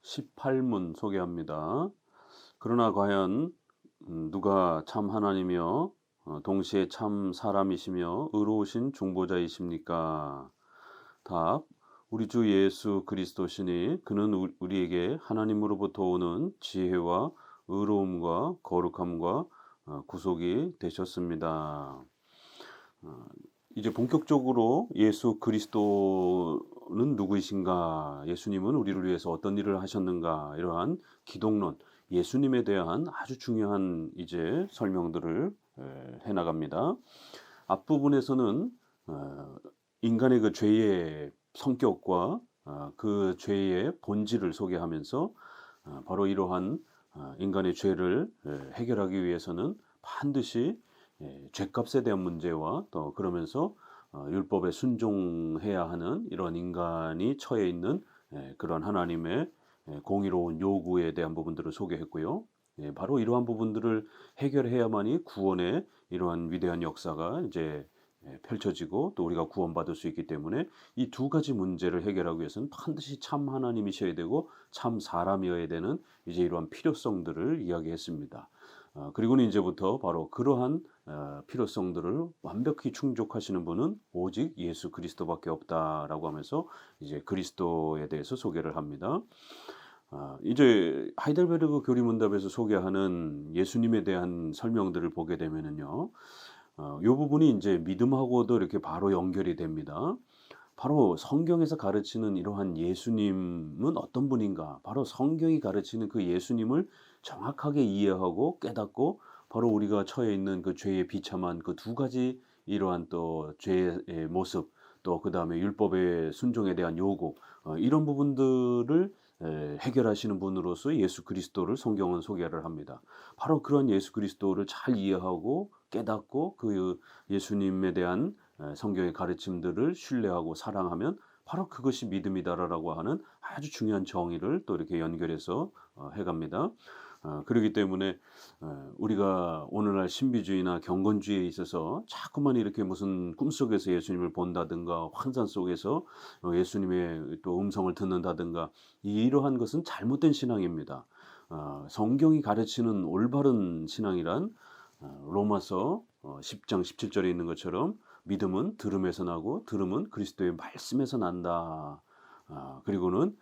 18문 소개합니다. 그러나 과연 누가 참 하나님이요 동시에 참 사람이시며 의로우신 중보자이십니까? 답. 우리 주 예수 그리스도시니 그는 우리에게 하나님으로부터 오는 지혜와 의로움과 거룩함과 구속이 되셨습니다. 어, 이제 본격적으로 예수 그리스도는 누구이신가, 예수님은 우리를 위해서 어떤 일을 하셨는가, 이러한 기독론, 예수님에 대한 아주 중요한 이제 설명들을 해나갑니다. 앞부분에서는 어, 인간의 그 죄의 성격과 그 죄의 본질을 소개하면서 바로 이러한 인간의 죄를 해결하기 위해서는 반드시 죄값에 대한 문제와 또 그러면서 율법에 순종해야 하는 이런 인간이 처해 있는 그런 하나님의 공의로운 요구에 대한 부분들을 소개했고요. 바로 이러한 부분들을 해결해야만이 구원의 이러한 위대한 역사가 이제 펼쳐지고 또 우리가 구원받을 수 있기 때문에 이 두 가지 문제를 해결하기 위해서는 반드시 참 하나님이셔야 되고 참 사람이어야 되는 이제 이러한 필요성들을 이야기했습니다. 그리고는 이제부터 바로 그러한 필요성들을 완벽히 충족하시는 분은 오직 예수 그리스도밖에 없다라고 하면서 이제 그리스도에 대해서 소개를 합니다. 이제 하이델베르그 교리문답에서 소개하는 예수님에 대한 설명들을 보게 되면은요, 요 부분이 이제 믿음하고도 이렇게 바로 연결이 됩니다. 바로 성경에서 가르치는 이러한 예수님은 어떤 분인가? 바로 성경이 가르치는 그 예수님을 정확하게 이해하고 깨닫고 바로 우리가 처해 있는 그 죄의 비참한 그 두 가지 이러한 또 죄의 모습 또 그다음에 율법의 순종에 대한 요구 이런 부분들을 해결하시는 분으로서 예수 그리스도를 성경은 소개를 합니다. 바로 그런 예수 그리스도를 잘 이해하고 깨닫고 그 예수님에 대한 성경의 가르침들을 신뢰하고 사랑하면 바로 그것이 믿음이다라고 하는 아주 중요한 정의를 또 이렇게 연결해서 해갑니다. 그렇기 때문에 우리가 오늘날 신비주의나 경건주의에 있어서 자꾸만 이렇게 무슨 꿈속에서 예수님을 본다든가 환상 속에서 예수님의 또 음성을 듣는다든가 이러한 것은 잘못된 신앙입니다. 성경이 가르치는 올바른 신앙이란 로마서 10장 17절에 있는 것처럼 믿음은 들음에서 나고 들음은 그리스도의 말씀에서 난다. 그리고는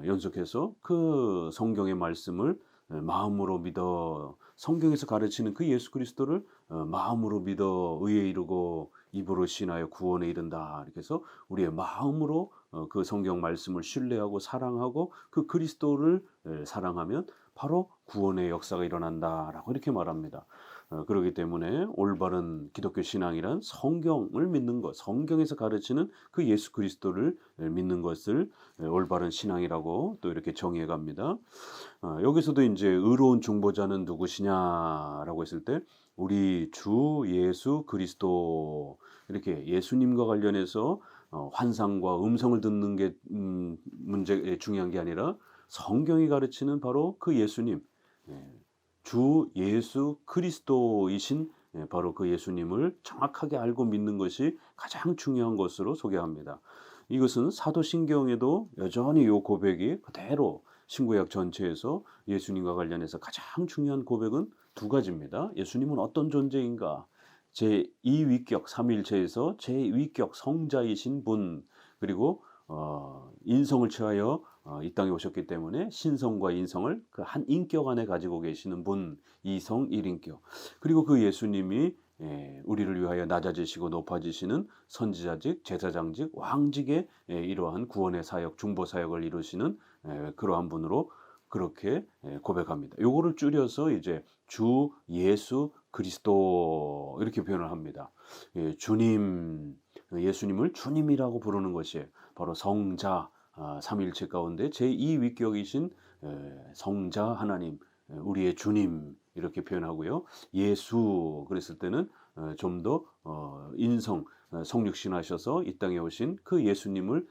연속해서 그 성경의 말씀을 마음으로 믿어 성경에서 가르치는 그 예수 그리스도를 마음으로 믿어 의에 이르고 입으로 신하여 구원에 이른다. 이렇게 해서 우리의 마음으로 그 성경 말씀을 신뢰하고 사랑하고 그 그리스도를 사랑하면 바로 구원의 역사가 일어난다라고 이렇게 말합니다. 그렇기 때문에 올바른 기독교 신앙이란 성경을 믿는 것, 성경에서 가르치는 그 예수 그리스도를 믿는 것을 올바른 신앙이라고 또 이렇게 정의해 갑니다. 여기서도 이제 의로운 중보자는 누구시냐라고 했을 때 우리 주 예수 그리스도 이렇게 예수님과 관련해서 환상과 음성을 듣는 게 문제 중요한 게 아니라 성경이 가르치는 바로 그 예수님, 예, 주 예수 그리스도이신 바로 그 예수님을 정확하게 알고 믿는 것이 가장 중요한 것으로 소개합니다. 이것은 사도신경에도 여전히 이 고백이 그대로 신구약 전체에서 예수님과 관련해서 가장 중요한 고백은 두 가지입니다. 예수님은 어떤 존재인가? 제2위격 삼위일체에서 제2위격 성자이신 분, 그리고 인성을 취하여 이 땅에 오셨기 때문에 신성과 인성을 그 한 인격 안에 가지고 계시는 분, 이성 일인격. 그리고 그 예수님이 우리를 위하여 낮아지시고 높아지시는 선지자직, 제사장직, 왕직의 이러한 구원의 사역, 중보 사역을 이루시는 그러한 분으로 그렇게 고백합니다. 요거를 줄여서 이제 주 예수 그리스도 이렇게 표현을 합니다. 주님, 예수님을 주님이라고 부르는 것이 바로 성자 삼위일체 가운데 제2위격이신 성자 하나님, 우리의 주님 이렇게 표현하고요. 예수 그랬을 때는 좀 더 인성 성육신하셔서 이 땅에 오신 그 예수님을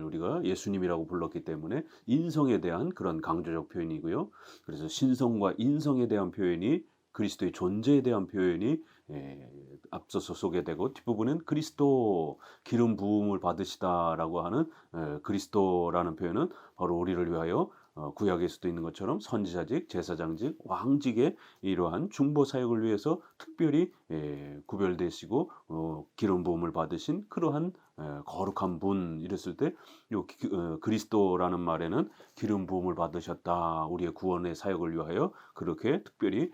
우리가 예수님이라고 불렀기 때문에 인성에 대한 그런 강조적 표현이고요. 그래서 신성과 인성에 대한 표현이 그리스도의 존재에 대한 표현이 앞서서 소개되고 뒷부분은 그리스도 기름 부음을 받으시다라고 하는 그리스도라는 표현은 바로 우리를 위하여 구약에서도 있는 것처럼 선지자직, 제사장직, 왕직의 이러한 중보 사역을 위해서 특별히 구별되시고 기름 부음을 받으신 그러한 거룩한 분 이랬을 때 요 그리스도라는 말에는 기름 부음을 받으셨다. 우리의 구원의 사역을 위하여 그렇게 특별히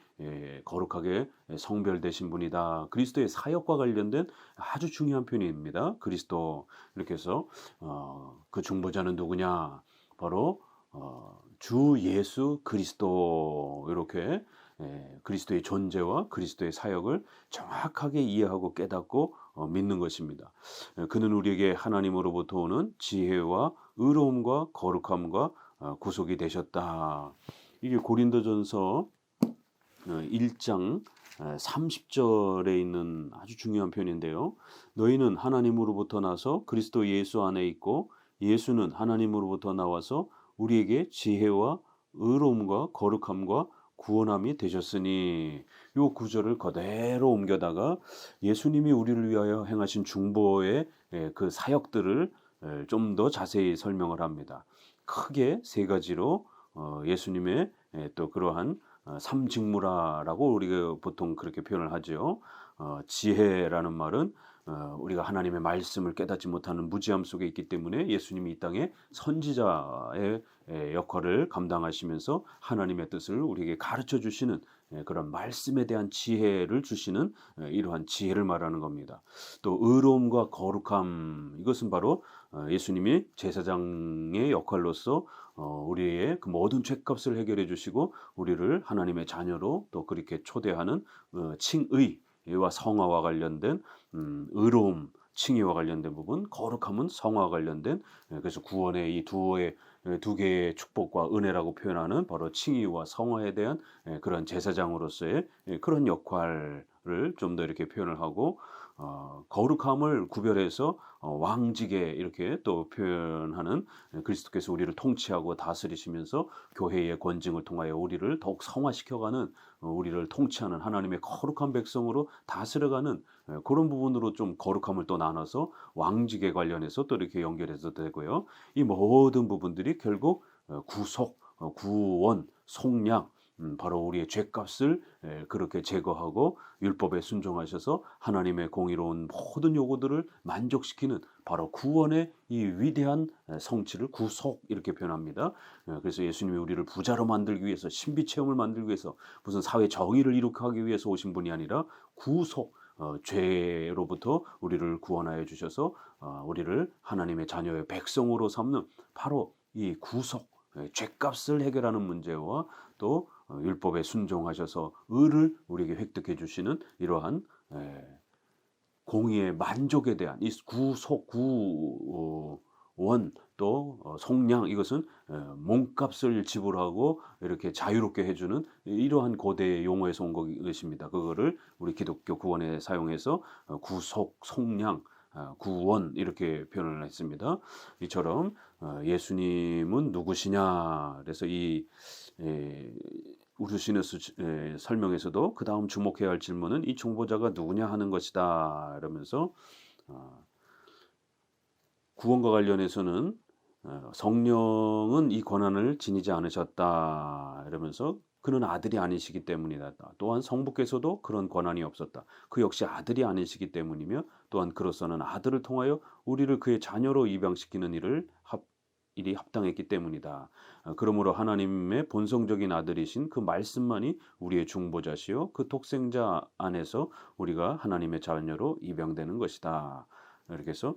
거룩하게 성별되신 분이다. 그리스도의 사역과 관련된 아주 중요한 표현입니다. 그리스도 이렇게 해서 그 중보자는 누구냐? 바로 주 예수 그리스도 이렇게 그리스도의 존재와 그리스도의 사역을 정확하게 이해하고 깨닫고 믿는 것입니다. 그는 우리에게 하나님으로부터 오는 지혜와 의로움과 거룩함과 구속이 되셨다. 이게 고린도전서 1장 30절에 있는 아주 중요한 표현인데요. 너희는 하나님으로부터 나서 그리스도 예수 안에 있고 예수는 하나님으로부터 나와서 우리에게 지혜와 의로움과 거룩함과 구원함이 되셨으니 이 구절을 그대로 옮겨다가 예수님이 우리를 위하여 행하신 중보의 그 사역들을 좀 더 자세히 설명을 합니다. 크게 세 가지로 예수님의 또 그러한 삼직무라라고 우리가 보통 그렇게 표현을 하죠. 지혜라는 말은 우리가 하나님의 말씀을 깨닫지 못하는 무지함 속에 있기 때문에 예수님이 이 땅에 선지자의 역할을 감당하시면서 하나님의 뜻을 우리에게 가르쳐 주시는 그런 말씀에 대한 지혜를 주시는 이러한 지혜를 말하는 겁니다. 또 의로움과 거룩함 이것은 바로 예수님이 제사장의 역할로서 우리의 그 모든 죄값을 해결해 주시고 우리를 하나님의 자녀로 또 그렇게 초대하는 칭의와 성화와 관련된 의로움, 칭의와 관련된 부분, 거룩함은 성화와 관련된 그래서 구원의 이 두 개의 축복과 은혜라고 표현하는 바로 칭의와 성화에 대한 그런 제사장으로서의 그런 역할을 좀 더 이렇게 표현을 하고 거룩함을 구별해서 왕직에 이렇게 또 표현하는 그리스도께서 우리를 통치하고 다스리시면서 교회의 권징을 통하여 우리를 더욱 성화시켜가는 우리를 통치하는 하나님의 거룩한 백성으로 다스려가는 그런 부분으로 좀 거룩함을 또 나눠서 왕직에 관련해서 또 이렇게 연결해서 되고요. 이 모든 부분들이 결국 구속, 구원, 속량 바로 우리의 죄값을 그렇게 제거하고 율법에 순종하셔서 하나님의 공의로운 모든 요구들을 만족시키는 바로 구원의 이 위대한 성취를 구속 이렇게 표현합니다. 그래서 예수님이 우리를 부자로 만들기 위해서 신비 체험을 만들기 위해서 무슨 사회 정의를 이룩하기 위해서 오신 분이 아니라 구속 죄로부터 우리를 구원하여 주셔서 우리를 하나님의 자녀의 백성으로 삼는 바로 이 구속 죄값을 해결하는 문제와 또 율법에 순종하셔서 의를 우리에게 획득해 주시는 이러한 공의의 만족에 대한 이 구속, 구원 또 속량 이것은 몸값을 지불하고 이렇게 자유롭게 해주는 이러한 고대의 용어에서 온 것입니다. 그거를 우리 기독교 구원에 사용해서 구속, 속량, 구원 이렇게 표현을 했습니다. 이처럼 예수님은 누구시냐? 그래서 이 우르시누스 설명에서도 그 다음 주목해야 할 질문은 이 중보자가 누구냐 하는 것이다. 이러면서 구원과 관련해서는 성령은 이 권한을 지니지 않으셨다. 이러면서 그는 아들이 아니시기 때문이다. 또한 성부께서도 그런 권한이 없었다. 그 역시 아들이 아니시기 때문이며 또한 그로서는 아들을 통하여 우리를 그의 자녀로 입양시키는 일이 합당했기 때문이다. 그러므로 하나님의 본성적인 아들이신 그 말씀만이 우리의 중보자시요 그 독생자 안에서 우리가 하나님의 자녀로 입양되는 것이다. 이렇게 해서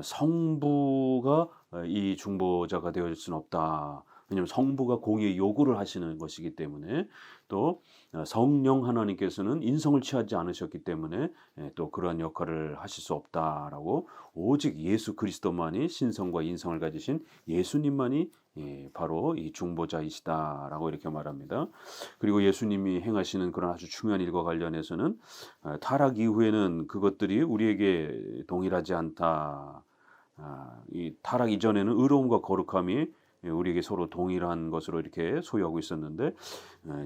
성부가 이 중보자가 되어질 수는 없다. 왜냐하면 성부가 공의의 요구를 하시는 것이기 때문에 또 성령 하나님께서는 인성을 취하지 않으셨기 때문에 또 그러한 역할을 하실 수 없다라고 오직 예수 그리스도만이 신성과 인성을 가지신 예수님만이 바로 이 중보자이시다라고 이렇게 말합니다. 그리고 예수님이 행하시는 그런 아주 중요한 일과 관련해서는 타락 이후에는 그것들이 우리에게 동일하지 않다. 이 타락 이전에는 의로움과 거룩함이 우리에게 서로 동일한 것으로 이렇게 소유하고 있었는데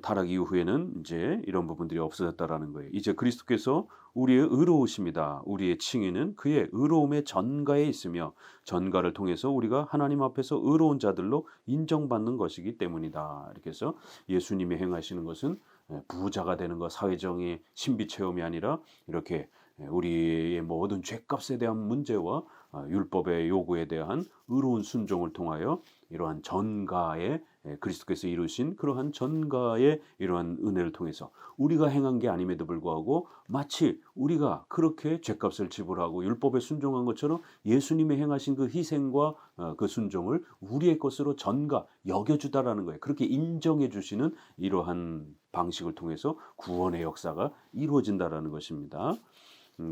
타락 이후에는 이제 이런 부분들이 없어졌다라는 거예요. 이제 그리스도께서 우리의 의로우십니다. 우리의 칭의는 그의 의로움의 전가에 있으며 전가를 통해서 우리가 하나님 앞에서 의로운 자들로 인정받는 것이기 때문이다. 이렇게 해서 예수님이 행하시는 것은 부자가 되는 것, 사회정의 신비 체험이 아니라 이렇게 우리의 모든 죄값에 대한 문제와 율법의 요구에 대한 의로운 순종을 통하여 이러한 전가의 그리스도께서 이루신 그러한 전가의 이러한 은혜를 통해서 우리가 행한 게 아님에도 불구하고 마치 우리가 그렇게 죄값을 지불하고 율법에 순종한 것처럼 예수님이 행하신 그 희생과 그 순종을 우리의 것으로 전가 여겨주다라는 거예요. 그렇게 인정해 주시는 이러한 방식을 통해서 구원의 역사가 이루어진다라는 것입니다.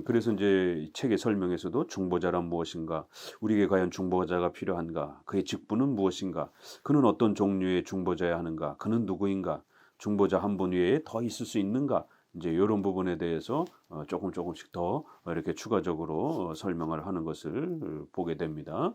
그래서 이제 책의 설명에서도 중보자란 무엇인가, 우리에게 과연 중보자가 필요한가, 그의 직분은 무엇인가, 그는 어떤 종류의 중보자야 하는가, 그는 누구인가, 중보자 한 분 외에 더 있을 수 있는가, 이제 이런 부분에 대해서 조금씩 더 이렇게 추가적으로 설명을 하는 것을 보게 됩니다.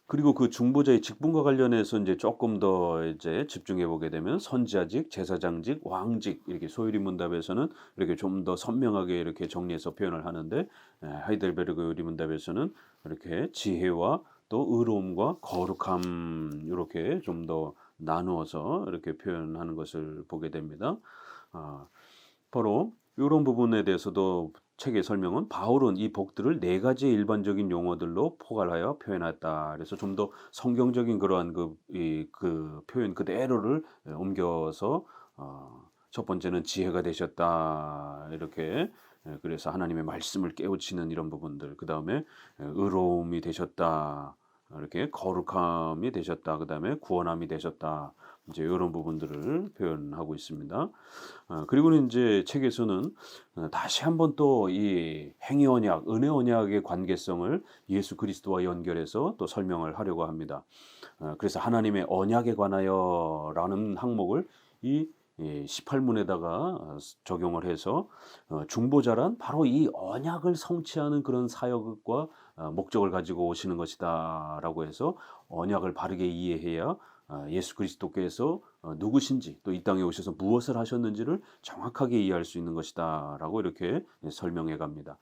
그리고 그 중보자의 직분과 관련해서 이제 조금 더 이제 집중해 보게 되면 선지자직, 제사장직, 왕직 이렇게 소유리 문답에서는 이렇게 좀 더 선명하게 이렇게 정리해서 표현을 하는데 하이델베르그 의리문답에서는 이렇게 지혜와 또 의로움과 거룩함 이렇게 좀 더 나누어서 이렇게 표현하는 것을 보게 됩니다. 바로 이런 부분에 대해서도 책의 설명은 바울은 이 복들을 네 가지의 일반적인 용어들로 포괄하여 표현했다. 그래서 좀 더 성경적인 그러한 그 표현 그대로를 옮겨서 첫 번째는 지혜가 되셨다. 이렇게 그래서 하나님의 말씀을 깨우치는 이런 부분들. 그 다음에 의로움이 되셨다. 이렇게 거룩함이 되셨다. 그 다음에 구원함이 되셨다. 이제 이런 부분들을 표현하고 있습니다. 그리고는 이제 책에서는 다시 한번 또 이 행위 언약, 은혜 언약의 관계성을 예수 그리스도와 연결해서 또 설명을 하려고 합니다. 그래서 하나님의 언약에 관하여라는 항목을 이 18문에다가 적용을 해서 중보자란 바로 이 언약을 성취하는 그런 사역과 목적을 가지고 오시는 것이다라고 해서 언약을 바르게 이해해야 예수 그리스도께서 누구신지 또 이 땅에 오셔서 무엇을 하셨는지를 정확하게 이해할 수 있는 것이다라고 이렇게 설명해 갑니다.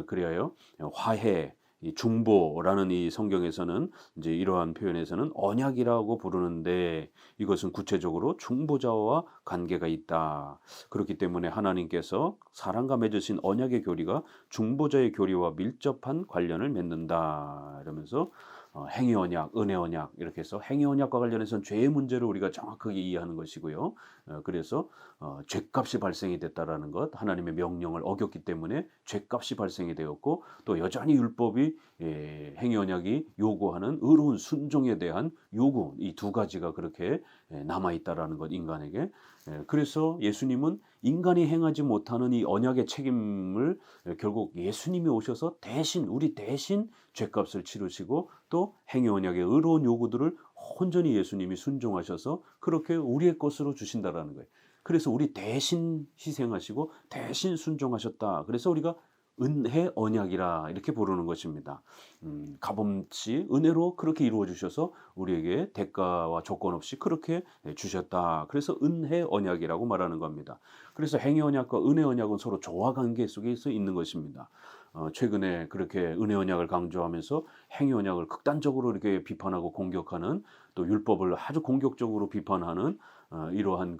그래요. 화해, 이 중보라는 이 성경에서는 이제 이러한 표현에서는 언약이라고 부르는데 이것은 구체적으로 중보자와 관계가 있다. 그렇기 때문에 하나님께서 사람과 맺으신 언약의 교리가 중보자의 교리와 밀접한 관련을 맺는다. 이러면서 행위 언약, 은혜 언약 이렇게 해서 행위 언약과 관련해서는 죄의 문제를 우리가 정확하게 이해하는 것이고요. 그래서 죄값이 발생이 됐다라는 것, 하나님의 명령을 어겼기 때문에 죄값이 발생이 되었고 또 여전히 율법이 행위 언약이 요구하는 의로운 순종에 대한 요구 이 두 가지가 그렇게 남아 있다라는 것 인간에게. 그래서 예수님은 인간이 행하지 못하는 이 언약의 책임을 결국 예수님이 오셔서 우리 대신 죄값을 치르시고 또 행위 언약의 의로운 요구들을 온전히 예수님이 순종하셔서 그렇게 우리의 것으로 주신다라는 거예요. 그래서 우리 대신 희생하시고 대신 순종하셨다. 그래서 우리가 은혜 언약이라 이렇게 부르는 것입니다. 값없이 은혜로 그렇게 이루어 주셔서 우리에게 대가와 조건 없이 그렇게 주셨다. 그래서 은혜 언약이라고 말하는 겁니다. 그래서 행위 언약과 은혜 언약은 서로 조화 관계 속에서 있는 것입니다. 최근에 그렇게 은혜 언약을 강조하면서 행위 언약을 극단적으로 이렇게 비판하고 공격하는 또 율법을 아주 공격적으로 비판하는 이러한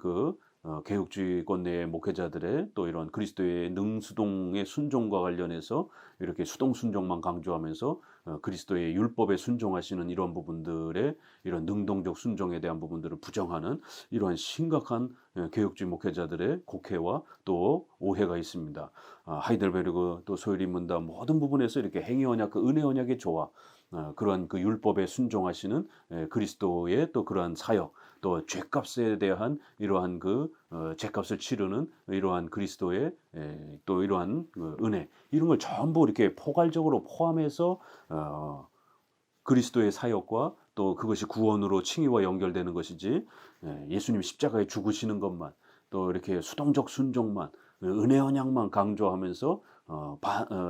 개혁주의권 내의 목회자들의 또 이런 그리스도의 능수동의 순종과 관련해서 이렇게 수동순종만 강조하면서 그리스도의 율법에 순종하시는 이런 부분들의 이런 능동적 순종에 대한 부분들을 부정하는 이러한 심각한 개혁주의 목회자들의 곡해와 또 오해가 있습니다. 하이델베르그 또 소요리 문답 모든 부분에서 이렇게 행위 언약, 그 은혜 언약의 조화, 그러한 그 율법에 순종하시는 그리스도의 또 그러한 사역, 또 죄값에 대한 이러한 죄값을 치르는 이러한 그리스도의 또 이러한 은혜 이런 걸 전부 이렇게 포괄적으로 포함해서 그리스도의 사역과 또 그것이 구원으로 칭의와 연결되는 것이지 예수님 십자가에 죽으시는 것만 또 이렇게 수동적 순종만 은혜 언약만 강조하면서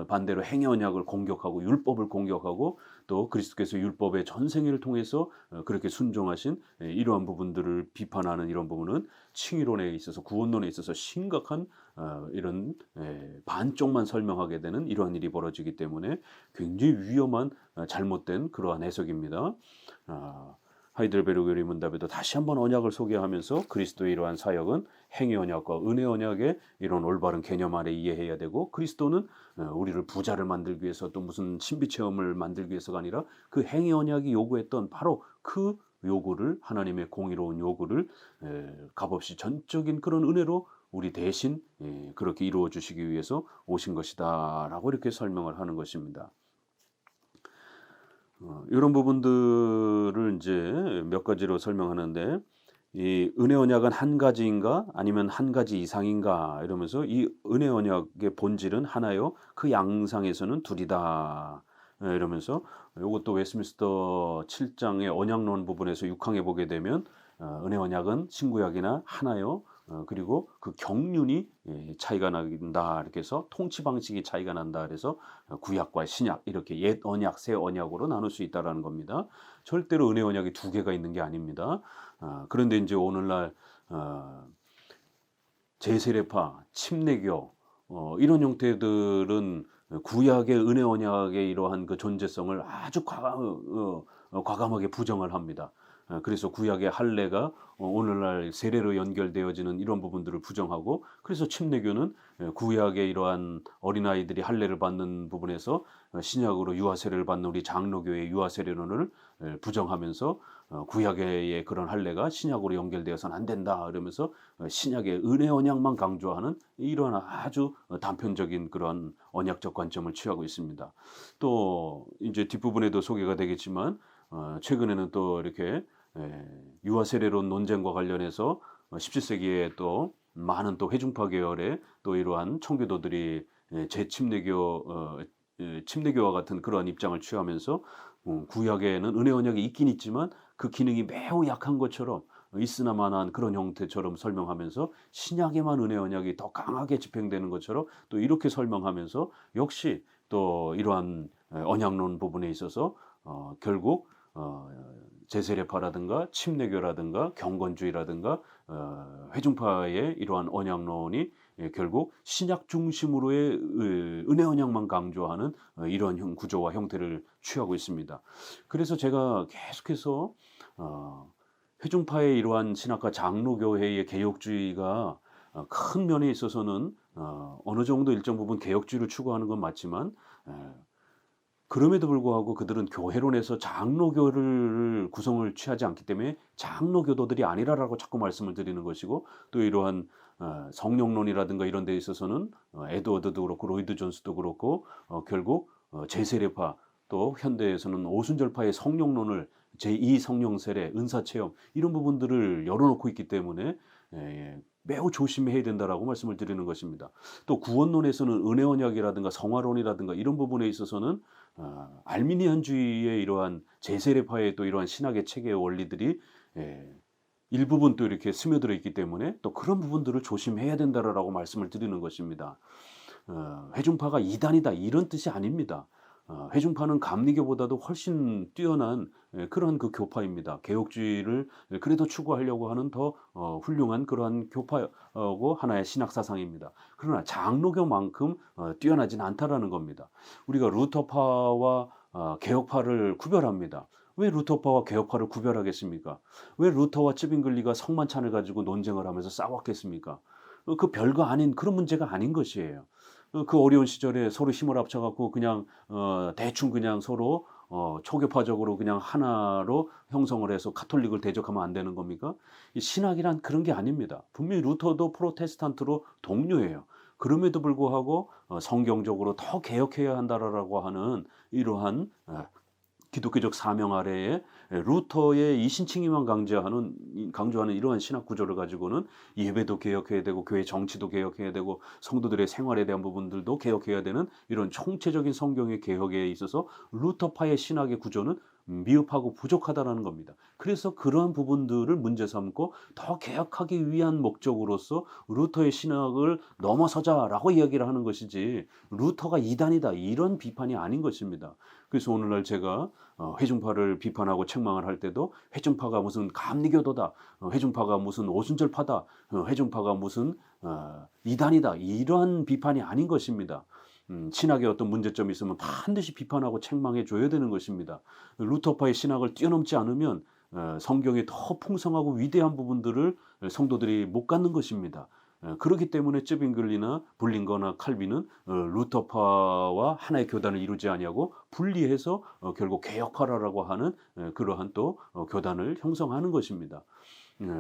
반대로 행위 언약을 공격하고 율법을 공격하고 또 그리스도께서 율법의 전생애를 통해서 그렇게 순종하신 이러한 부분들을 비판하는 이런 부분은 칭의론에 있어서 구원론에 있어서 심각한 이런 반쪽만 설명하게 되는 이러한 일이 벌어지기 때문에 굉장히 위험한 잘못된 그러한 해석입니다. 하이델베르그 의문답에도 다시 한번 언약을 소개하면서 그리스도의 이러한 사역은 행위 언약과 은혜 언약의 이런 올바른 개념 아래 이해해야 되고 그리스도는 우리를 부자를 만들기 위해서 또 무슨 신비 체험을 만들기 위해서가 아니라 그 행위 언약이 요구했던 바로 그 요구를 하나님의 공의로운 요구를 값없이 전적인 그런 은혜로 우리 대신 그렇게 이루어 주시기 위해서 오신 것이다라고 이렇게 설명을 하는 것입니다. 이런 부분들을 이제 몇 가지로 설명하는데 이 은혜 언약은 한 가지인가 아니면 한 가지 이상인가 이러면서 이 은혜 언약의 본질은 하나요 그 양상에서는 둘이다 이러면서 이것도 웨스트민스터 7장의 언약론 부분에서 6항에 보게 되면 은혜 언약은 신구약이나 하나요 그리고 그 경륜이 차이가 난다 이렇게 해서 통치 방식이 차이가 난다 그래서 구약과 신약 이렇게 옛 언약 새 언약으로 나눌 수 있다라는 겁니다. 절대로 은혜 언약이 두 개가 있는 게 아닙니다. 그런데 이제 오늘날 제세례파, 침례교 이런 형태들은 구약의 은혜 언약의 이러한 그 존재성을 아주 과감하게 부정을 합니다. 그래서 구약의 할례가 오늘날 세례로 연결되어지는 이런 부분들을 부정하고 그래서 침례교는 구약의 이러한 어린아이들이 할례를 받는 부분에서 신약으로 유아세례를 받는 우리 장로교의 유아세례론을 부정하면서 구약의 그런 할례가 신약으로 연결되어서는 안 된다 그러면서 신약의 은혜 언약만 강조하는 이런 아주 단편적인 그런 언약적 관점을 취하고 있습니다. 또 이제 뒷부분에도 소개가 되겠지만 최근에는 또 이렇게 유아 세례론 논쟁과 관련해서 17세기에 또 많은 또 회중파 계열의 또 이러한 청교도들이 침례교와 같은 그러한 입장을 취하면서 구약에는 은혜 언약이 있긴 있지만 그 기능이 매우 약한 것처럼 있으나마나한 그런 형태처럼 설명하면서 신약에만 은혜 언약이 더 강하게 집행되는 것처럼 또 이렇게 설명하면서 역시 또 이러한 언약론 부분에 있어서 결국 제세례파라든가 침례교라든가 경건주의라든가 회중파의 이러한 언약론이 결국 신약 중심으로의 은혜 언약만 강조하는 이러한 구조와 형태를 취하고 있습니다. 그래서 제가 계속해서 회중파의 이러한 신학과 장로교회의 개혁주의가 큰 면에 있어서는 어느 정도 일정 부분 개혁주의를 추구하는 건 맞지만 그럼에도 불구하고 그들은 교회론에서 장로교를 구성을 취하지 않기 때문에 장로교도들이 아니라라고 자꾸 말씀을 드리는 것이고 또 이러한 성령론이라든가 이런 데 있어서는 에드워드도 그렇고 로이드 존스도 그렇고 결국 제세례파 또 현대에서는 오순절파의 성령론을 제2 성령 세례, 은사체험 이런 부분들을 열어놓고 있기 때문에 매우 조심해야 된다라고 말씀을 드리는 것입니다. 또 구원론에서는 은혜 언약이라든가 성화론이라든가 이런 부분에 있어서는 알미니안주의의 이러한 제세례파의 또 이러한 신학의 체계의 원리들이 일부분 또 이렇게 스며들어 있기 때문에 또 그런 부분들을 조심해야 된다라고 말씀을 드리는 것입니다. 회중파가 이단이다 이런 뜻이 아닙니다. 회중파는 감리교보다도 훨씬 뛰어난 그런 그 교파입니다. 개혁주의를 그래도 추구하려고 하는 더 훌륭한 그러한 교파고 하나의 신학 사상입니다. 그러나 장로교만큼 뛰어나진 않다라는 겁니다. 우리가 루터파와 개혁파를 구별합니다. 왜 루터파와 개혁파를 구별하겠습니까? 왜 루터와 츠빙글리가 성만찬을 가지고 논쟁을 하면서 싸웠겠습니까? 그 별거 아닌 그런 문제가 아닌 것이에요. 그 어려운 시절에 서로 힘을 합쳐갖고 그냥 대충 그냥 서로 초교파적으로 그냥 하나로 형성을 해서 카톨릭을 대적하면 안 되는 겁니까? 이 신학이란 그런 게 아닙니다. 분명히 루터도 프로테스탄트로 동료예요. 그럼에도 불구하고 성경적으로 더 개혁해야 한다라고 하는 이러한 기독교적 사명 아래에 루터의 이신칭의만 강조하는 이러한 신학 구조를 가지고는 예배도 개혁해야 되고 교회 정치도 개혁해야 되고 성도들의 생활에 대한 부분들도 개혁해야 되는 이런 총체적인 성경의 개혁에 있어서 루터파의 신학의 구조는 미흡하고 부족하다라는 겁니다. 그래서 그러한 부분들을 문제 삼고 더 개혁하기 위한 목적으로서 루터의 신학을 넘어서자라고 이야기를 하는 것이지 루터가 이단이다 이런 비판이 아닌 것입니다. 그래서 오늘날 제가 회중파를 비판하고 책망을 할 때도 회중파가 무슨 감리교도다, 회중파가 무슨 오순절파다, 회중파가 무슨 이단이다 이러한 비판이 아닌 것입니다. 신학에 어떤 문제점이 있으면 반드시 비판하고 책망해 줘야 되는 것입니다. 루터파의 신학을 뛰어넘지 않으면 성경의 더 풍성하고 위대한 부분들을 성도들이 못 갖는 것입니다. 그렇기 때문에 쯔빙글리나 불링거나 칼빈은 루터파와 하나의 교단을 이루지 아니하고 분리해서 결국 개혁파라라고 하는 그러한 또 교단을 형성하는 것입니다.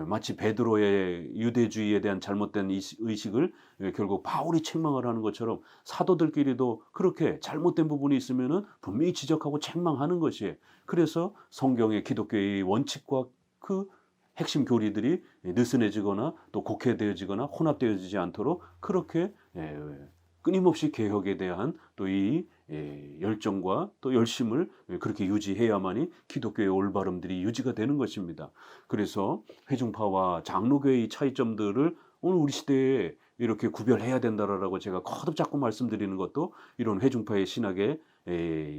마치 베드로의 유대주의에 대한 잘못된 의식을 결국 바울이 책망을 하는 것처럼 사도들끼리도 그렇게 잘못된 부분이 있으면은 분명히 지적하고 책망하는 것이에요. 그래서 성경의 기독교의 원칙과 그 핵심 교리들이 느슨해지거나 또 곡해되어지거나 혼합되어지지 않도록 그렇게 끊임없이 개혁에 대한 또 이 열정과 또 열심을 그렇게 유지해야만이 기독교의 올바름들이 유지가 되는 것입니다. 그래서 회중파와 장로교의 차이점들을 오늘 우리 시대에 이렇게 구별해야 된다라고 제가 거듭 자꾸 말씀드리는 것도 이런 회중파의 신학의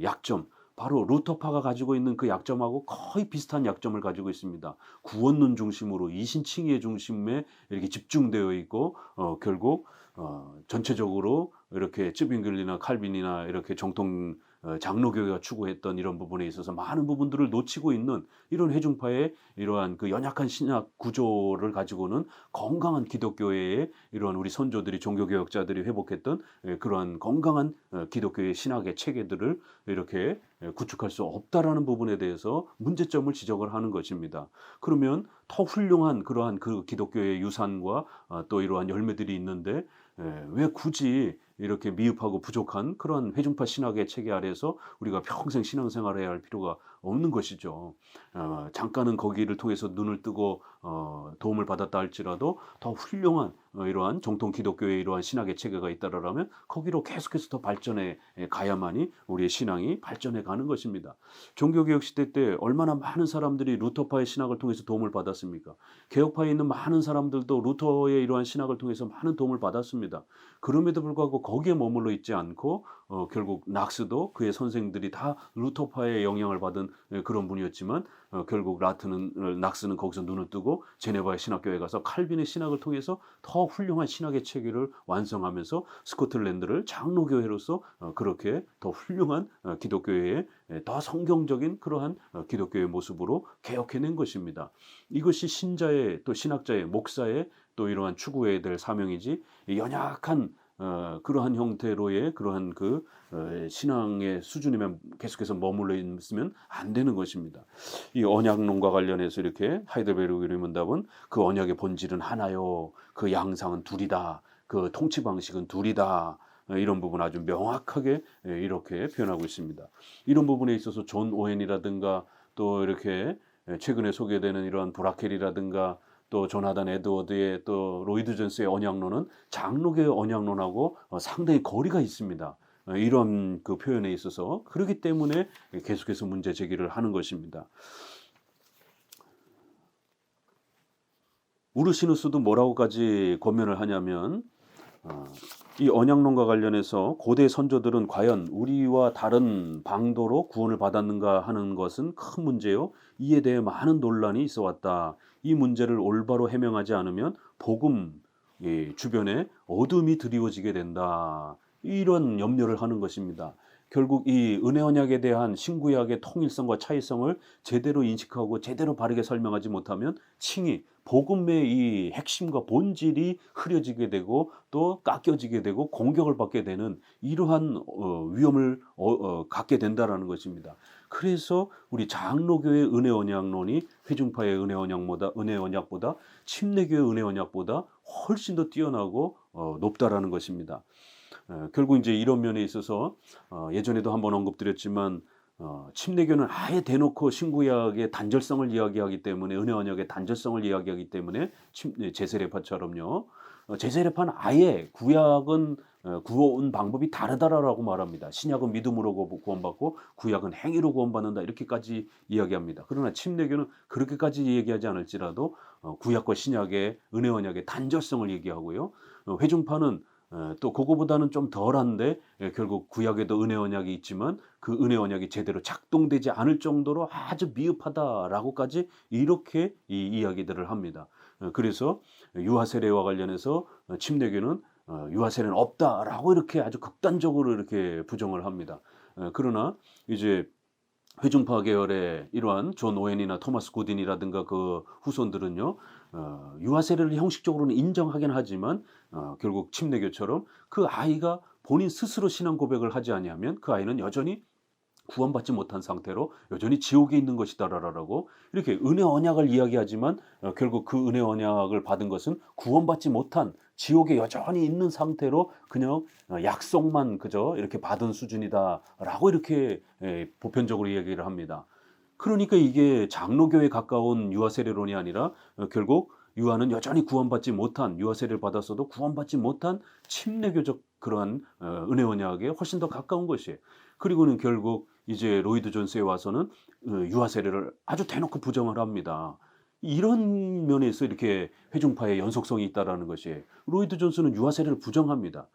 약점, 바로 루터파가 가지고 있는 그 약점하고 거의 비슷한 약점을 가지고 있습니다. 구원론 중심으로 이신칭의 중심에 이렇게 집중되어 있고 결국 전체적으로 이렇게 쯔빙글리나 칼빈이나 이렇게 정통 장로교회가 추구했던 이런 부분에 있어서 많은 부분들을 놓치고 있는 이런 회중파의 이러한 그 연약한 신학 구조를 가지고는 건강한 기독교회의 이러한 우리 선조들이 종교개혁자들이 회복했던 그러한 건강한 기독교의 신학의 체계들을 이렇게 구축할 수 없다라는 부분에 대해서 문제점을 지적을 하는 것입니다. 그러면 더 훌륭한 그러한 그 기독교의 유산과 또 이러한 열매들이 있는데 왜 굳이 이렇게 미흡하고 부족한 그런 회중파 신학의 체계 아래에서 우리가 평생 신앙생활을 해야 할 필요가 없는 것이죠. 잠깐은 거기를 통해서 눈을 뜨고 도움을 받았다 할지라도 더 훌륭한 이러한 정통 기독교의 이러한 신학의 체계가 있다라면 거기로 계속해서 더 발전해 가야만이 우리의 신앙이 발전해 가는 것입니다. 종교개혁 시대 때 얼마나 많은 사람들이 루터파의 신학을 통해서 도움을 받았습니까? 개혁파에 있는 많은 사람들도 루터의 이러한 신학을 통해서 많은 도움을 받았습니다. 그럼에도 불구하고 거기에 머물러 있지 않고 결국 낙스도 그의 선생들이 다 루터파의 영향을 받은 그런 분이었지만 결국 낙스는 거기서 눈을 뜨고 제네바의 신학교에 가서 칼빈의 신학을 통해서 더 훌륭한 신학의 체계를 완성하면서 스코틀랜드를 장로교회로서 그렇게 더 훌륭한 기독교회의 더 성경적인 그러한 기독교의 모습으로 개혁해낸 것입니다. 이것이 신자의 또 신학자의 목사의 또 이러한 추구해야 될 사명이지 연약한 그러한 형태로의 그러한 그 신앙의 수준이면 계속해서 머물러 있으면 안 되는 것입니다. 이 언약론과 관련해서 이렇게 하이델베르그 류문답은 그 언약의 본질은 하나요. 그 양상은 둘이다. 그 통치 방식은 둘이다. 이런 부분 아주 명확하게 이렇게 표현하고 있습니다. 이런 부분에 있어서 존 오웬이라든가 또 이렇게 최근에 소개되는 이러한 브라켈이라든가 또 조나단 에드워드의 또 로이드 존스의 언약론은 장로교의 언약론하고 상당히 거리가 있습니다. 이런 그 표현에 있어서 그렇기 때문에 계속해서 문제 제기를 하는 것입니다. 우르시누스도 뭐라고까지 권면을 하냐면 이 언약론과 관련해서 고대 선조들은 과연 우리와 다른 방도로 구원을 받았는가 하는 것은 큰 문제요. 이에 대해 많은 논란이 있어 왔다. 이 문제를 올바로 해명하지 않으면 복음 주변에 어둠이 드리워지게 된다. 이런 염려를 하는 것입니다. 결국 이 은혜 언약에 대한 신구약의 통일성과 차이성을 제대로 인식하고 제대로 바르게 설명하지 못하면 칭의 복음의 이 핵심과 본질이 흐려지게 되고 또 깎여지게 되고 공격을 받게 되는 이러한 위험을 갖게 된다라는 것입니다. 그래서 우리 장로교의 은혜 언약론이 회중파의 은혜 언약보다 침례교의 은혜 언약보다 훨씬 더 뛰어나고 높다라는 것입니다. 결국 이제 이런 면에 있어서 예전에도 한번 언급드렸지만 침례교는 아예 대놓고 신구약의 단절성을 이야기하기 때문에 은혜 언약의 단절성을 이야기하기 때문에 제세례파처럼요. 제세례파는 아예 구약은 구원 방법이 다르다라고 말합니다. 신약은 믿음으로 구원받고 구약은 행위로 구원받는다 이렇게까지 이야기합니다. 그러나 침례교는 그렇게까지 얘기하지 않을지라도 구약과 신약의 은혜 언약의 단절성을 얘기하고요. 회중파는 또 그거보다는 좀 덜한데 결국 구약에도 은혜 언약이 있지만 그 은혜 언약이 제대로 작동되지 않을 정도로 아주 미흡하다라고까지 이렇게 이 이야기들을 합니다. 그래서 유아 세례와 관련해서 침례교는 유아 세례는 없다라고 이렇게 아주 극단적으로 이렇게 부정을 합니다. 그러나 이제 회중파 계열의 이러한 존 오웬이나 토마스 구딘이라든가 그 후손들은요, 유아 세례를 형식적으로는 인정하긴 하지만 결국 침례교처럼 그 아이가 본인 스스로 신앙 고백을 하지 아니하면 그 아이는 여전히 구원받지 못한 상태로 여전히 지옥에 있는 것이다라고 이렇게 은혜 언약을 이야기하지만 결국 그 은혜 언약을 받은 것은 구원받지 못한 지옥에 여전히 있는 상태로 그냥 약속만 그저 이렇게 받은 수준이다라고 이렇게 보편적으로 얘기를 합니다. 그러니까 이게 장로교에 가까운 유아 세례론이 아니라 결국 유아는 여전히 구원받지 못한 유아 세례를 받았어도 구원받지 못한 침례교적 그러한 은혜 언약에 훨씬 더 가까운 것이에요. 그리고는 결국 이제 로이드 존스에 와서는 유아 세례를 아주 대놓고 부정을 합니다. 이런 면에서 이렇게 회중파의 연속성이 있다라는 것이 로이드 존스는 유아 세례를 부정합니다.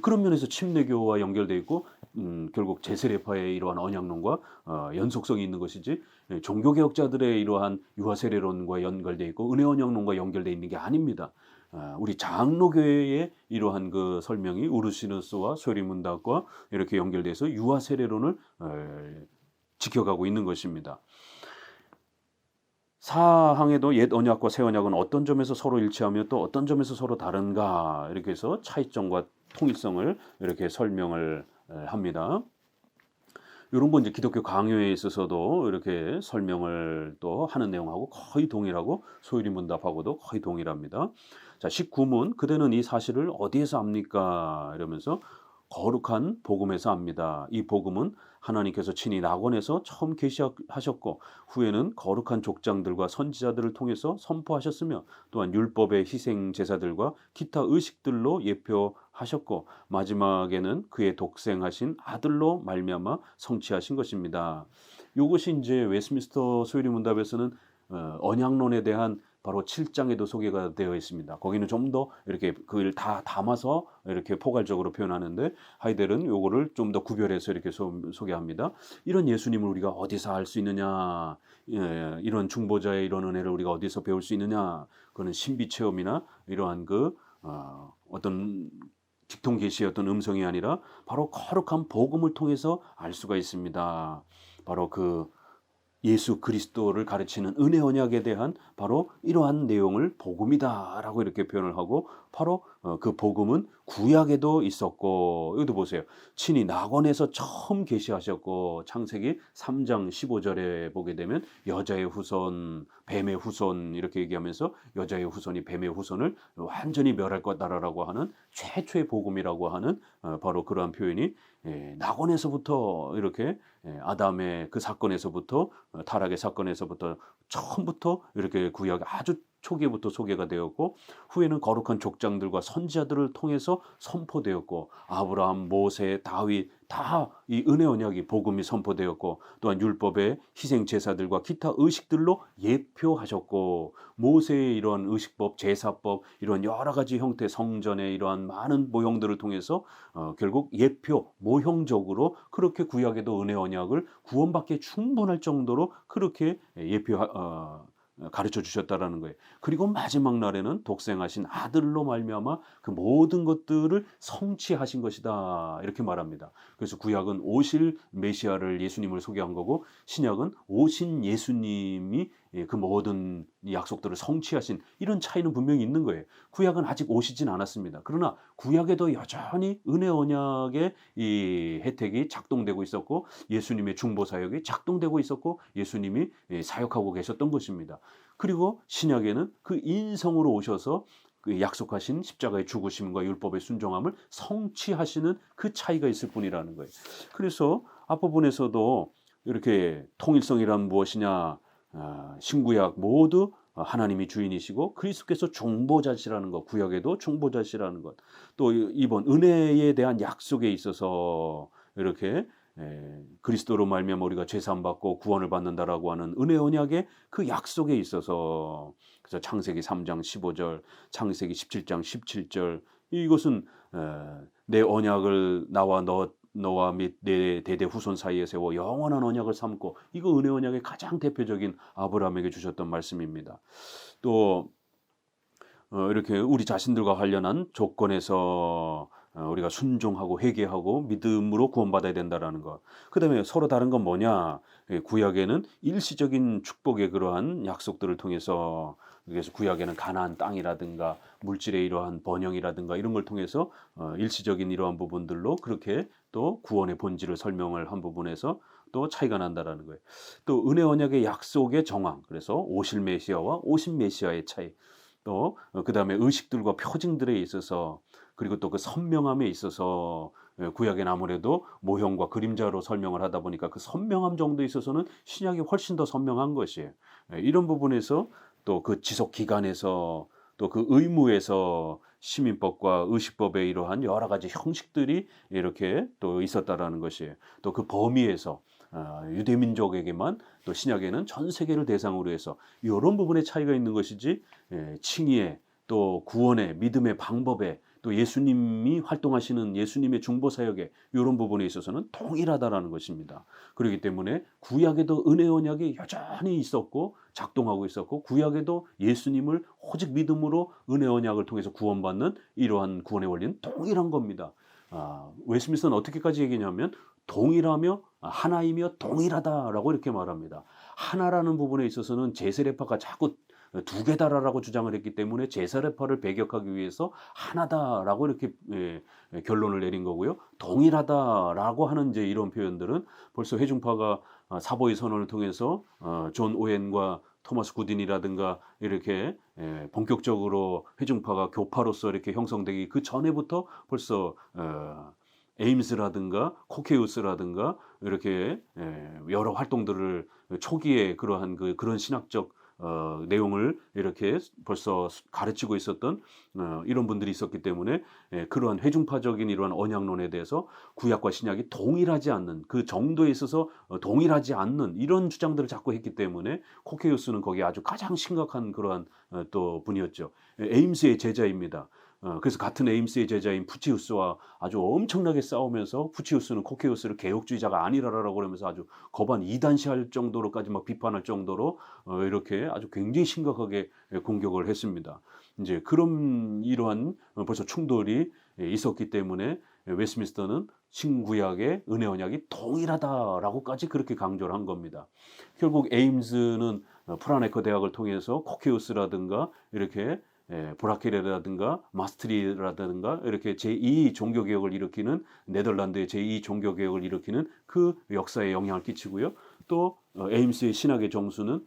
그런 면에서 침례교와 연결돼 있고 결국 제세례파의 이러한 언약론과 연속성이 있는 것이지 종교개혁자들의 이러한 유아 세례론과 연결돼 있고 은혜 언약론과 연결돼 있는 게 아닙니다. 우리 장로교회의 이러한 그 설명이 우르시누스와 소리문답과 이렇게 연결돼서 유아 세례론을 지켜가고 있는 것입니다. 사항에도 옛 언약과 새 언약은 어떤 점에서 서로 일치하며 또 어떤 점에서 서로 다른가 이렇게 해서 차이점과 통일성을 이렇게 설명을 합니다. 이런 건 이제 기독교 강요에 있어서도 이렇게 설명을 또 하는 내용하고 거의 동일하고 소유리문답하고도 거의 동일합니다. 자, 19문 그대는 이 사실을 어디에서 압니까? 이러면서 거룩한 복음에서 압니다. 이 복음은 하나님께서 친히 낙원에서 처음 계시하셨고 후에는 거룩한 족장들과 선지자들을 통해서 선포하셨으며 또한 율법의 희생 제사들과 기타 의식들로 예표하셨고 마지막에는 그의 독생하신 아들로 말미암아 성취하신 것입니다. 이것이 이제 웨스민스터 소유리문답에서는 언약론에 대한 바로 7장에도 소개가 되어 있습니다. 거기는 좀 더 이렇게 그걸 다 담아서 이렇게 포괄적으로 표현하는데 하이델은 요거를 좀 더 구별해서 이렇게 소개합니다. 이런 예수님을 우리가 어디서 알 수 있느냐? 이런 중보자의 이런 은혜를 우리가 어디서 배울 수 있느냐? 그거는 신비 체험이나 이러한 그 어떤 직통 계시의 어떤 음성이 아니라 바로 거룩한 복음을 통해서 알 수가 있습니다. 바로 그 예수 그리스도를 가르치는 은혜 언약에 대한 바로 이러한 내용을 복음이다라고 이렇게 표현을 하고 바로 그 복음은 구약에도 있었고 여기도 보세요. 친히 낙원에서 처음 계시하셨고 창세기 3장 15절에 보게 되면 여자의 후손, 뱀의 후손 이렇게 얘기하면서 여자의 후손이 뱀의 후손을 완전히 멸할 거다라고 하는 최초의 복음이라고 하는 바로 그러한 표현이 낙원에서부터 이렇게 아담의 그 사건에서부터 타락의 사건에서부터 처음부터 이렇게 구약이 아주 초기부터 소개가 되었고 후에는 거룩한 족장들과 선지자들을 통해서 선포되었고 아브라함, 모세, 다윗 다 이 은혜 언약이 복음이 선포되었고 또한 율법의 희생 제사들과 기타 의식들로 예표하셨고 모세의 이러한 의식법, 제사법 이런 여러 가지 형태 성전의 이러한 많은 모형들을 통해서 결국 예표, 모형적으로 그렇게 구약에도 은혜 언약을 구원받기에 충분할 정도로 그렇게 가르쳐 주셨다라는 거예요. 그리고 마지막 날에는 독생하신 아들로 말미암아 그 모든 것들을 성취하신 것이다 이렇게 말합니다. 그래서 구약은 오실 메시아를 예수님을 소개한 거고 신약은 오신 예수님이 그 모든 약속들을 성취하신 이런 차이는 분명히 있는 거예요. 구약은 아직 오시진 않았습니다. 그러나 구약에도 여전히 은혜 언약의 이 혜택이 작동되고 있었고 예수님의 중보 사역이 작동되고 있었고 예수님이 사역하고 계셨던 것입니다. 그리고 신약에는 그 인성으로 오셔서 그 약속하신 십자가의 죽으심과 율법의 순종함을 성취하시는 그 차이가 있을 뿐이라는 거예요. 그래서 앞부분에서도 이렇게 통일성이란 무엇이냐 신구약 모두 하나님이 주인이시고 그리스도께서 중보자시라는 것, 구약에도 중보자시라는 것, 또 이번 은혜에 대한 약속에 있어서 이렇게 그리스도로 말미암아 우리가 죄 사함 받고 구원을 받는다라고 하는 은혜 언약의 그 약속에 있어서, 그래서 창세기 3장 15절, 창세기 17장 17절, 이것은 내 언약을 나와 너와 및 내 대대 후손 사이에 세워 영원한 언약을 삼고, 이거 은혜 언약의 가장 대표적인 아브라함에게 주셨던 말씀입니다. 또 이렇게 우리 자신들과 관련한 조건에서 우리가 순종하고 회개하고 믿음으로 구원받아야 된다라는 것. 그다음에 서로 다른 건 뭐냐? 구약에는 일시적인 축복의 그러한 약속들을 통해서, 그래서 구약에는 가나안 땅이라든가 물질의 이러한 번영이라든가 이런 걸 통해서 일시적인 이러한 부분들로 그렇게 또 구원의 본질을 설명을 한 부분에서 또 차이가 난다라는 거예요. 또 은혜 언약의 약속의 정황, 그래서 오실 메시아와 오신 메시아의 차이, 또 그다음에 의식들과 표징들에 있어서, 그리고 또 그 선명함에 있어서, 구약엔 아무래도 모형과 그림자로 설명을 하다 보니까 그 선명함 정도에 있어서는 신약이 훨씬 더 선명한 것이에요. 이런 부분에서 또 그 지속 기간에서 또 그 의무에서 시민법과 의식법의 이러한 여러 가지 형식들이 이렇게 또 있었다라는 것이에요. 또 그 범위에서 유대 민족에게만, 또 신약에는 전 세계를 대상으로 해서 이런 부분에 차이가 있는 것이지, 칭의에 또 구원의 믿음의 방법에 또 예수님이 활동하시는 예수님의 중보 사역에 이런 부분에 있어서는 동일하다라는 것입니다. 그렇기 때문에 구약에도 은혜 언약이 여전히 있었고 작동하고 있었고, 구약에도 예수님을 오직 믿음으로 은혜 언약을 통해서 구원받는 이러한 구원의 원리는 동일한 겁니다. 웨스민스터는 어떻게까지 얘기냐면 동일하며 하나이며 동일하다라고 이렇게 말합니다. 하나라는 부분에 있어서는 제세례파가 자꾸 두 개다라고 주장을 했기 때문에 제세례파를 배격하기 위해서 하나다라고 이렇게 결론을 내린 거고요. 동일하다라고 하는 이제 이런 표현들은 벌써 회중파가 사보이 선언을 통해서 존 오웬과 토마스 구딘이라든가 이렇게 본격적으로 회중파가 교파로서 이렇게 형성되기 그 전에부터 벌써 에임스라든가 코케우스라든가 이렇게 여러 활동들을 초기에 그러한 그런 신학적 내용을 이렇게 벌써 가르치고 있었던 이런 분들이 있었기 때문에, 그러한 회중파적인 이러한 언약론에 대해서 구약과 신약이 동일하지 않는, 그 정도에 있어서 동일하지 않는 이런 주장들을 자꾸 했기 때문에 코케우스는 거기에 아주 가장 심각한 그러한 또 분이었죠. 에임스의 제자입니다. 그래서 같은 에임스의 제자인 푸치우스와 아주 엄청나게 싸우면서, 푸치우스는 코케우스를 개혁주의자가 아니라라고 그러면서 아주 거반 이단시할 정도로까지 막 비판할 정도로 이렇게 아주 굉장히 심각하게 공격을 했습니다. 이제 그런 이러한 벌써 충돌이 있었기 때문에 웨스민스터는 신구약의 은혜 언약이 동일하다라고까지 그렇게 강조를 한 겁니다. 결국 에임스는 프라네커 대학을 통해서 코케우스라든가 이렇게 보라켈이라든가 마스트리라든가 이렇게 제2 종교개혁을 일으키는, 네덜란드의 제2 종교개혁을 일으키는 그 역사에 영향을 끼치고요. 또 에임스의 신학의 정수는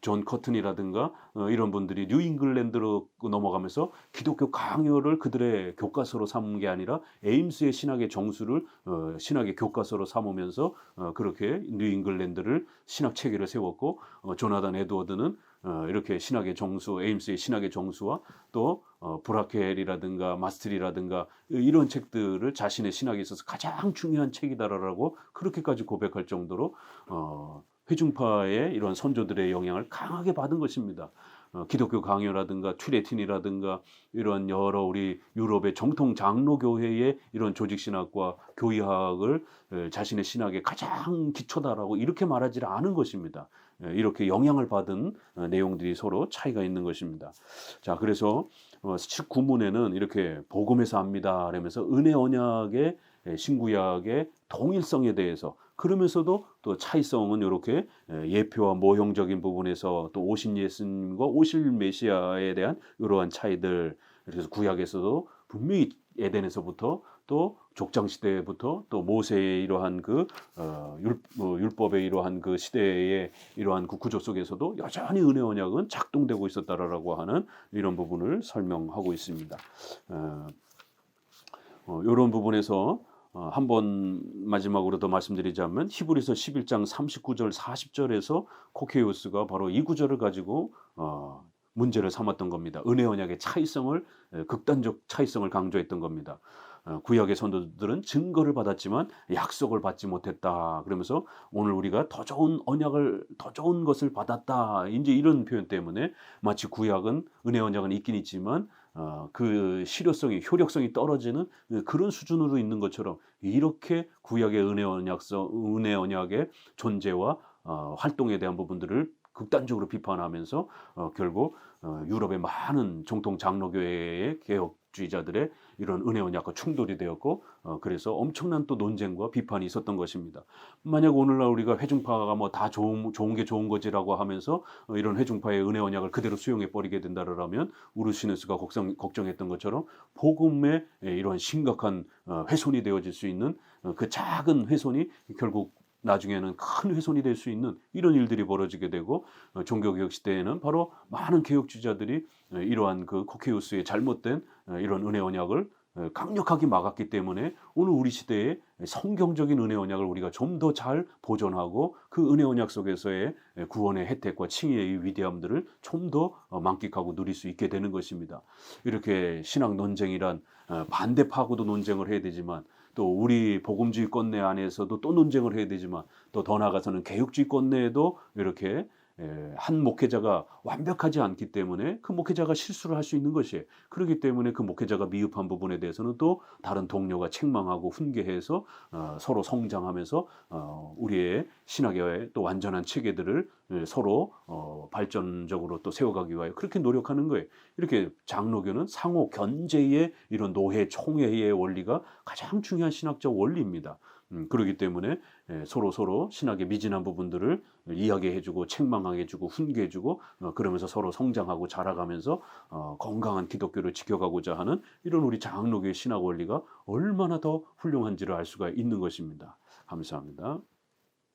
존 커튼이라든가 이런 분들이 뉴잉글랜드로 넘어가면서 기독교 강요를 그들의 교과서로 삼은 게 아니라 에임스의 신학의 정수를 신학의 교과서로 삼으면서 그렇게 뉴잉글랜드를 신학 체계를 세웠고, 조나단 에드워드는 이렇게 신학의 정수, 에임스의 신학의 정수와 또 브라켈이라든가 마스트리라든가 이런 책들을 자신의 신학에 있어서 가장 중요한 책이다라고 그렇게까지 고백할 정도로 회중파의 이런 선조들의 영향을 강하게 받은 것입니다. 기독교 강요라든가 튀레틴이라든가 이런 여러 우리 유럽의 정통 장로교회의 이런 조직신학과 교의학을 자신의 신학의 가장 기초다라고 이렇게 말하지 않은 것입니다. 이렇게 영향을 받은 내용들이 서로 차이가 있는 것입니다. 자, 그래서 19문에는 이렇게 복음에서 합니다 그러면서 은혜 언약의 신구약의 동일성에 대해서, 그러면서도 또 차이성은 이렇게 예표와 모형적인 부분에서 또 오신 예수님과 오실 메시아에 대한 이러한 차이들, 그래서 구약에서도 분명히 에덴에서부터 또 족장 시대부터 또 모세의 이러한 그 율법의 이러한 그 시대의 이러한 그 구조 속에서도 여전히 은혜 언약은 작동되고 있었다라고 하는 이런 부분을 설명하고 있습니다. 이런 부분에서 한번 마지막으로 더 말씀드리자면 히브리서 11장 39절 40절에서 코케우스가 바로 이 구절을 가지고 문제를 삼았던 겁니다. 은혜 언약의 차이성을 극단적 차이성을 강조했던 겁니다. 구약의 선도들은 증거를 받았지만 약속을 받지 못했다. 그러면서 오늘 우리가 더 좋은 언약을 더 좋은 것을 받았다. 이제 이런 표현 때문에 마치 구약은 은혜 언약은 있긴 있지만 그 실효성이 효력성이 떨어지는 그런 수준으로 있는 것처럼 이렇게 구약의 은혜 언약의 존재와 활동에 대한 부분들을 극단적으로 비판하면서 결국 유럽의 많은 정통 장로교회의 개혁주의자들의 이런 은혜 언약과 충돌이 되었고 그래서 엄청난 또 논쟁과 비판이 있었던 것입니다. 만약 오늘날 우리가 회중파가 뭐 다 좋은 게 좋은 거지라고 하면서 이런 회중파의 은혜 언약을 그대로 수용해 버리게 된다라면 우르시누스가 걱정했던 것처럼 복음의 이런 심각한 훼손이 되어질 수 있는 그 작은 훼손이 결국 나중에는 큰 훼손이 될 수 있는 이런 일들이 벌어지게 되고 종교개혁 시대에는 바로 많은 개혁주의자들이 이러한 그 코케우스의 잘못된 이런 은혜 언약을 강력하게 막았기 때문에 오늘 우리 시대에 성경적인 은혜 언약을 우리가 좀 더 잘 보존하고 그 은혜 언약 속에서의 구원의 혜택과 칭의의 위대함들을 좀 더 만끽하고 누릴 수 있게 되는 것입니다. 이렇게 신앙 논쟁이란 반대파하고도 논쟁을 해야 되지만 또 우리 복음주의권 내 안에서도 또 논쟁을 해야 되지만 또 더 나아가서는 개혁주의권 내에도 이렇게 한 목회자가 완벽하지 않기 때문에 그 목회자가 실수를 할 수 있는 것이에요. 그렇기 때문에 그 목회자가 미흡한 부분에 대해서는 또 다른 동료가 책망하고 훈계해서 서로 성장하면서 우리의 신학의 또 완전한 체계들을 서로 발전적으로 또 세워가기 위하여 그렇게 노력하는 거예요. 이렇게 장로교는 상호 견제의 이런 노회 총회의 원리가 가장 중요한 신학적 원리입니다. 그렇기 때문에 서로 신학의 미진한 부분들을 이야기해주고 책망해주고 훈계해주고 그러면서 서로 성장하고 자라가면서 건강한 기독교를 지켜가고자 하는 이런 우리 장로교의 신학 원리가 얼마나 더 훌륭한지를 알 수가 있는 것입니다. 감사합니다.